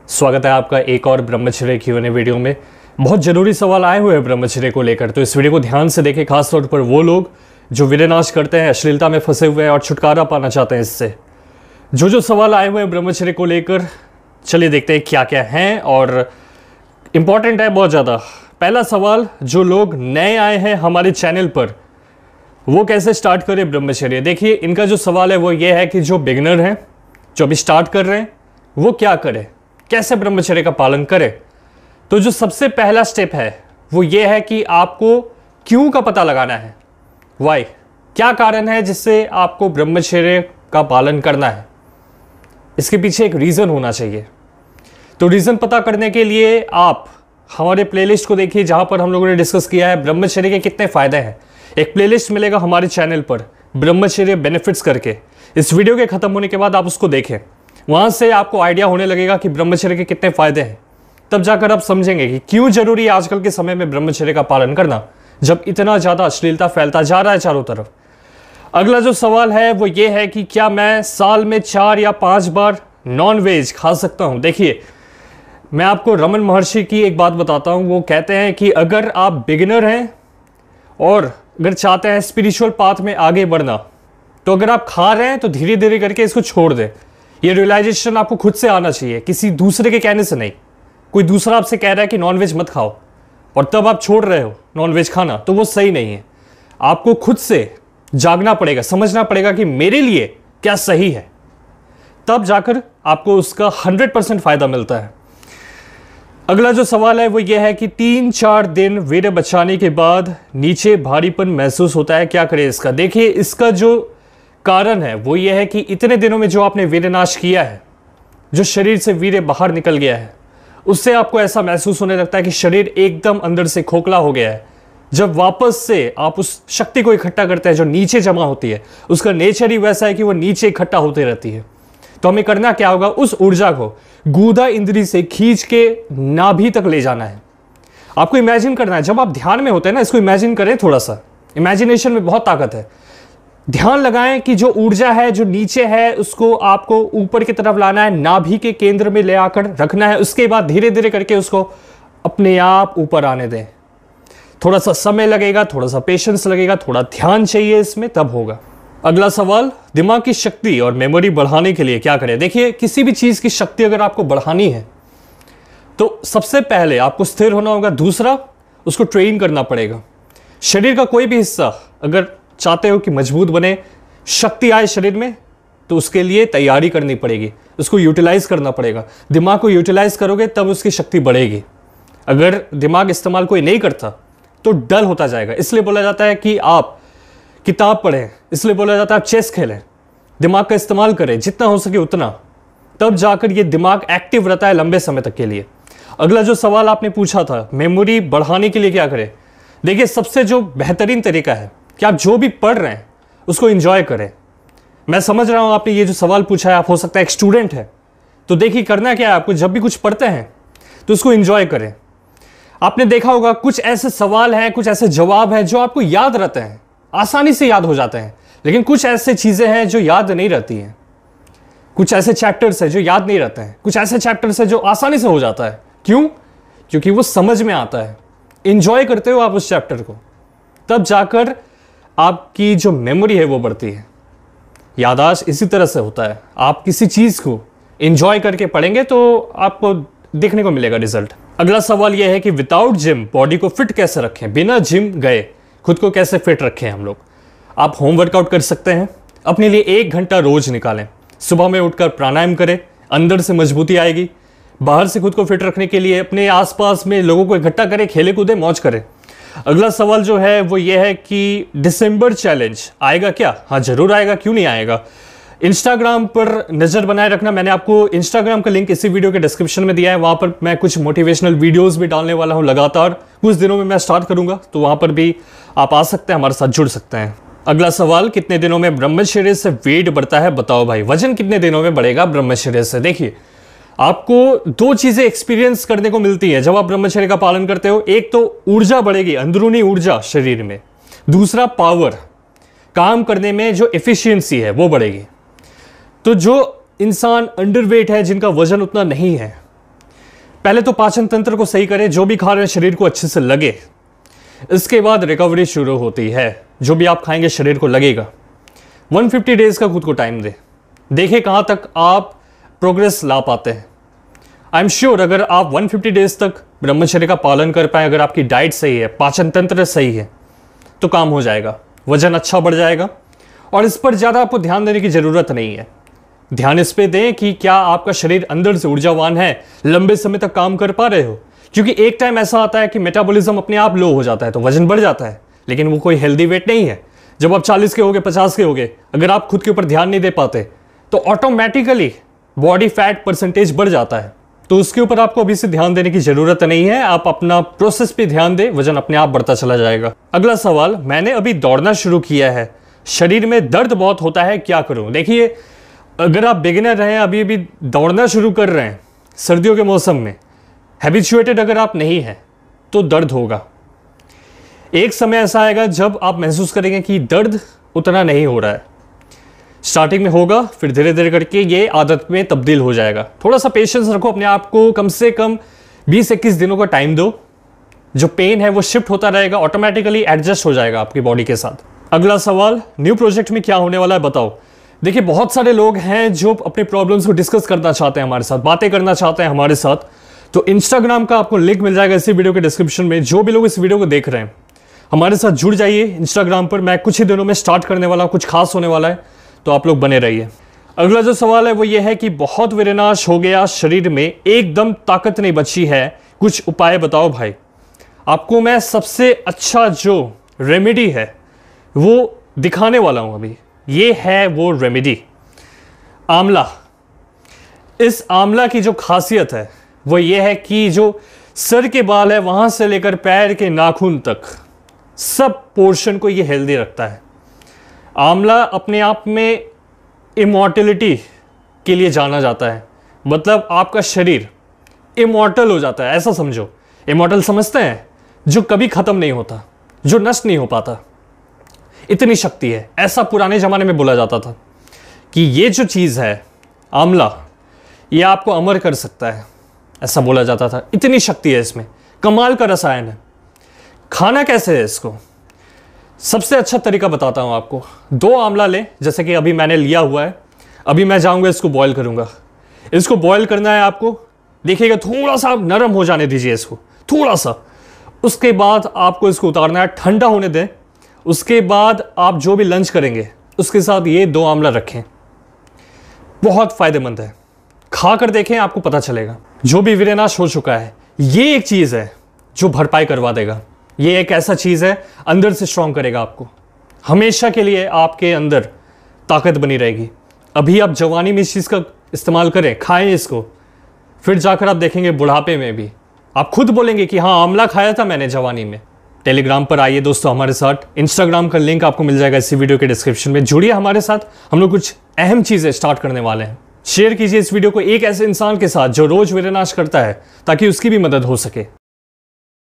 स्वागत है आपका एक और ब्रह्मचर्य Q&A वीडियो में। बहुत ज़रूरी सवाल आए हुए हैं ब्रह्मचर्य को लेकर, तो इस वीडियो को ध्यान से देखें, खासतौर पर वो लोग जो विनाश करते हैं, अश्लीलता में फंसे हुए हैं और छुटकारा पाना चाहते हैं इससे। जो सवाल आए हुए हैं ब्रह्मचर्य को लेकर, चलिए देखते हैं क्या क्या हैं और इम्पॉर्टेंट है बहुत ज़्यादा। पहला सवाल, जो लोग नए आए हैं हमारे चैनल पर, वो कैसे स्टार्ट करें ब्रह्मचर्य। देखिए, इनका जो सवाल है वो ये है कि जो बिगिनर हैं, जो अभी स्टार्ट कर रहे हैं, वो क्या करें, कैसे ब्रह्मचर्य का पालन करें। तो जो सबसे पहला स्टेप है वो ये है कि आपको क्यों का पता लगाना है। वाई, क्या कारण है जिससे आपको ब्रह्मचर्य का पालन करना है। इसके पीछे एक रीज़न होना चाहिए। तो रीज़न पता करने के लिए आप हमारे प्लेलिस्ट को देखिए, जहाँ पर हम लोगों ने डिस्कस किया है ब्रह्मचर्य के कितने फ़ायदे हैं। एक प्लेलिस्ट मिलेगा हमारे चैनल पर ब्रह्मचर्य बेनिफिट्स करके। इस वीडियो के ख़त्म होने के बाद आप उसको देखें, वहाँ से आपको आइडिया होने लगेगा कि ब्रह्मचर्य के कितने फ़ायदे हैं। तब जाकर आप समझेंगे कि क्यों ज़रूरी है आजकल के समय में ब्रह्मचर्य का पालन करना, जब इतना ज़्यादा अश्लीलता फैलता जा रहा है चारों तरफ। अगला जो सवाल है वो ये है कि क्या मैं साल में 4 या 5 बार नॉन वेज खा सकता हूँ। देखिए, मैं आपको रमन महर्षि की एक बात बताता हूँ। वो कहते हैं कि अगर आप बिगिनर हैं और अगर चाहते हैं स्पिरिचुअल पाथ में आगे बढ़ना, तो अगर आप खा रहे हैं तो धीरे धीरे करके इसको छोड़ दें। ये रियलाइजेशन आपको खुद से आना चाहिए, किसी दूसरे के कहने से नहीं। कोई दूसरा आपसे कह रहा है कि नॉनवेज मत खाओ और तब आप छोड़ रहे हो नॉनवेज खाना, तो वो सही नहीं है। आपको खुद से जागना पड़ेगा, समझना पड़ेगा कि मेरे लिए क्या सही है, तब जाकर आपको उसका 100% फायदा मिलता है। अगला जो सवाल है वो ये है कि 3-4 दिन वीर्य बचाने के बाद नीचे भारीपन महसूस होता है, क्या करें इसका। देखिए, इसका जो कारण है वो ये है कि इतने दिनों में जो आपने वीर्यनाश किया है, जो शरीर से वीर्य बाहर निकल गया है, उससे आपको ऐसा महसूस होने लगता है कि शरीर एकदम अंदर से खोखला हो गया है। जब वापस से आप उस शक्ति को इकट्ठा करते हैं जो नीचे जमा होती है, उसका नेचर ही वैसा है कि वो नीचे इकट्ठा होती रहती है। तो हमें करना क्या होगा, उस ऊर्जा को गूदा इंद्री से खींच के नाभि तक ले जाना है। आपको इमेजिन करना है, जब आप ध्यान में होते हैं ना, इसको इमेजिन करें थोड़ा सा, इमेजिनेशन में बहुत ताकत है। ध्यान लगाएं कि जो ऊर्जा है जो नीचे है, उसको आपको ऊपर की तरफ लाना है, नाभि के केंद्र में ले आकर रखना है। उसके बाद धीरे धीरे करके उसको अपने आप ऊपर आने दें। थोड़ा सा समय लगेगा, थोड़ा सा पेशेंस लगेगा, थोड़ा ध्यान चाहिए इसमें, तब होगा। अगला सवाल, दिमाग की शक्ति और मेमोरी बढ़ाने के लिए क्या करें। देखिए, किसी भी चीज़ की शक्ति अगर आपको बढ़ानी है तो सबसे पहले आपको स्थिर होना होगा। दूसरा, उसको ट्रेन करना पड़ेगा। शरीर का कोई भी हिस्सा अगर चाहते हो कि मजबूत बने, शक्ति आए शरीर में, तो उसके लिए तैयारी करनी पड़ेगी, उसको यूटिलाइज करना पड़ेगा। दिमाग को यूटिलाइज करोगे तब उसकी शक्ति बढ़ेगी। अगर दिमाग इस्तेमाल कोई नहीं करता तो डल होता जाएगा। इसलिए बोला जाता है कि आप किताब पढ़ें, इसलिए बोला जाता है आप चेस खेलें, दिमाग का इस्तेमाल करें जितना हो सके उतना, तब जाकर ये दिमाग एक्टिव रहता है लंबे समय तक के लिए। अगला जो सवाल आपने पूछा था, मेमोरी बढ़ाने के लिए क्या करें। देखिए, सबसे जो बेहतरीन तरीका है कि आप जो भी पढ़ रहे हैं उसको एंजॉय करें। मैं समझ रहा हूं आपने ये जो सवाल पूछा है, आप हो सकता है एक स्टूडेंट है, तो देखिए करना क्या है, आपको जब भी कुछ पढ़ते हैं तो उसको एंजॉय करें। आपने देखा होगा कुछ ऐसे सवाल हैं, कुछ ऐसे जवाब हैं जो आपको याद रहते हैं, आसानी से याद हो जाते हैं, लेकिन कुछ ऐसे चीज़ें हैं जो याद नहीं रहती हैं। कुछ ऐसे चैप्टर्स हैं जो याद नहीं रहते हैं, कुछ ऐसे चैप्टर्स हैं जो आसानी से हो जाता है। क्यों? क्योंकि वो समझ में आता है। एंजॉय करते हो आप उस चैप्टर को, तब जाकर आपकी जो मेमोरी है वो बढ़ती है। याददाश्त इसी तरह से होता है। आप किसी चीज़ को एंजॉय करके पढ़ेंगे तो आपको देखने को मिलेगा रिजल्ट। अगला सवाल यह है कि विदाउट जिम बॉडी को फिट कैसे रखें। बिना जिम गए खुद को कैसे फिट रखें हम लोग। आप होम वर्कआउट कर सकते हैं, अपने लिए 1 घंटा रोज निकालें। सुबह में उठकर प्राणायाम करें, अंदर से मजबूती आएगी। बाहर से खुद को फिट रखने के लिए अपने आसपास में लोगों को इकट्ठा करें, खेले कूदे, मौज करें। अगला सवाल जो है वो ये है कि दिसंबर चैलेंज आएगा क्या। हाँ, जरूर आएगा, क्यों नहीं आएगा। इंस्टाग्राम पर नज़र बनाए रखना। मैंने आपको इंस्टाग्राम का लिंक इसी वीडियो के डिस्क्रिप्शन में दिया है। वहाँ पर मैं कुछ मोटिवेशनल वीडियोस भी डालने वाला हूँ लगातार। कुछ दिनों में मैं स्टार्ट करूँगा, तो वहाँ पर भी आप आ सकते हैं, हमारे साथ जुड़ सकते हैं। अगला सवाल, कितने दिनों में ब्रह्मचर्य से वेट बढ़ता है, बताओ भाई। वजन कितने दिनों में बढ़ेगा ब्रह्मचर्य से। देखिए, आपको 2 चीज़ें एक्सपीरियंस करने को मिलती है जब आप ब्रह्मचर्य का पालन करते हो। एक तो ऊर्जा बढ़ेगी, अंदरूनी ऊर्जा शरीर में। दूसरा, पावर, काम करने में जो एफिशिएंसी है वो बढ़ेगी। तो जो इंसान अंडरवेट है, जिनका वजन उतना नहीं है, पहले तो पाचन तंत्र को सही करें, जो भी खा रहे हैं शरीर को अच्छे से लगे, इसके बाद रिकवरी शुरू होती है। जो भी आप खाएंगे शरीर को लगेगा। 150 डेज का खुद को टाइम दे, देखें कहाँ तक आप प्रोग्रेस ला पाते हैं। आई एम श्योर अगर आप 150 डेज तक ब्रह्मचर्य का पालन कर पाए, अगर आपकी डाइट सही है, पाचन तंत्र सही है, तो काम हो जाएगा, वजन अच्छा बढ़ जाएगा। और इस पर ज़्यादा आपको ध्यान देने की ज़रूरत नहीं है। ध्यान इस पे दें कि क्या आपका शरीर अंदर से ऊर्जावान है, लंबे समय तक काम कर पा रहे हो। क्योंकि एक टाइम ऐसा आता है कि मेटाबॉलिज्म अपने आप लो हो जाता है, तो वजन बढ़ जाता है, लेकिन वो कोई हेल्दी वेट नहीं है। जब आप 40 के होगे, 50 के होगे, अगर आप खुद के ऊपर ध्यान नहीं दे पाते, तो ऑटोमेटिकली बॉडी फैट परसेंटेज बढ़ जाता है। तो उसके ऊपर आपको अभी से ध्यान देने की जरूरत नहीं है। आप अपना प्रोसेस पे ध्यान दें, वजन अपने आप बढ़ता चला जाएगा। अगला सवाल, मैंने अभी दौड़ना शुरू किया है, शरीर में दर्द बहुत होता है, क्या करूं? देखिए, अगर आप बिगिनर हैं, अभी अभी दौड़ना शुरू कर रहे हैं सर्दियों के मौसम में, हैबिचुएटेड अगर आप नहीं हैं, तो दर्द होगा। एक समय ऐसा आएगा जब आप महसूस करेंगे कि दर्द उतना नहीं हो रहा है। स्टार्टिंग में होगा, फिर धीरे धीरे करके ये आदत में तब्दील हो जाएगा। थोड़ा सा पेशेंस रखो अपने आप को, कम से कम 20-21 दिनों का टाइम दो। जो पेन है वो शिफ्ट होता रहेगा, ऑटोमेटिकली एडजस्ट हो जाएगा आपकी बॉडी के साथ। अगला सवाल, न्यू प्रोजेक्ट में क्या होने वाला है बताओ। देखिए, बहुत सारे लोग हैं जो अपने प्रॉब्लम्स को डिस्कस करना चाहते हैं हमारे साथ, बातें करना चाहते हैं हमारे साथ। तो इंस्टाग्राम का आपको लिंक मिल जाएगा इसी वीडियो के डिस्क्रिप्शन में। जो भी लोग इस वीडियो को देख रहे हैं, हमारे साथ जुड़ जाइए इंस्टाग्राम पर। मैं कुछ ही दिनों में स्टार्ट करने वाला हूं, कुछ खास होने वाला है, तो आप लोग बने रहिए। अगला जो सवाल है वो ये है कि बहुत विनाश हो गया शरीर में, एकदम ताकत नहीं बची है, कुछ उपाय बताओ भाई। आपको मैं सबसे अच्छा जो रेमेडी है वो दिखाने वाला हूं अभी। ये है वो रेमेडी, आंवला। इस आंवला की जो खासियत है वो ये है कि जो सर के बाल है वहां से लेकर पैर के नाखून तक सब पोर्शन को ये हेल्दी रखता है। आंवला अपने आप में इमॉर्टलिटी के लिए जाना जाता है, मतलब आपका शरीर इमॉर्टल हो जाता है, ऐसा समझो। इमॉर्टल समझते हैं? जो कभी खत्म नहीं होता, जो नष्ट नहीं हो पाता, इतनी शक्ति है। ऐसा पुराने जमाने में बोला जाता था कि ये जो चीज़ है आंवला, ये आपको अमर कर सकता है, ऐसा बोला जाता था। इतनी शक्ति है इसमें, कमाल का रसायन है। खाना कैसे है इसको? सबसे अच्छा तरीका बताता हूं आपको। 2 आंवला लें, जैसे कि अभी मैंने लिया हुआ है। अभी मैं जाऊंगा इसको बॉईल करूंगा। इसको बॉईल करना है आपको, देखिएगा थोड़ा सा नरम हो जाने दीजिए इसको, थोड़ा सा। उसके बाद आपको इसको उतारना है, ठंडा होने दें। उसके बाद आप जो भी लंच करेंगे उसके साथ ये 2 आंवला रखें, बहुत फायदेमंद है। खाकर देखें, आपको पता चलेगा। जो भी विनाश हो चुका है, ये एक चीज़ है जो भरपाई करवा देगा। ये एक ऐसा चीज़ है अंदर से स्ट्रॉन्ग करेगा आपको, हमेशा के लिए आपके अंदर ताकत बनी रहेगी। अभी आप जवानी में इस चीज़ का इस्तेमाल करें, खाएं इसको, फिर जाकर आप देखेंगे बुढ़ापे में भी आप खुद बोलेंगे कि हाँ, आंवला खाया था मैंने जवानी में। टेलीग्राम पर आइए दोस्तों हमारे साथ, इंस्टाग्राम का लिंक आपको मिल जाएगा इसी वीडियो के डिस्क्रिप्शन में। जुड़िए हमारे साथ, हम लोग कुछ अहम चीज़ें स्टार्ट करने वाले हैं। शेयर कीजिए इस वीडियो को एक ऐसे इंसान के साथ जो रोज विनाश करता है, ताकि उसकी भी मदद हो सके।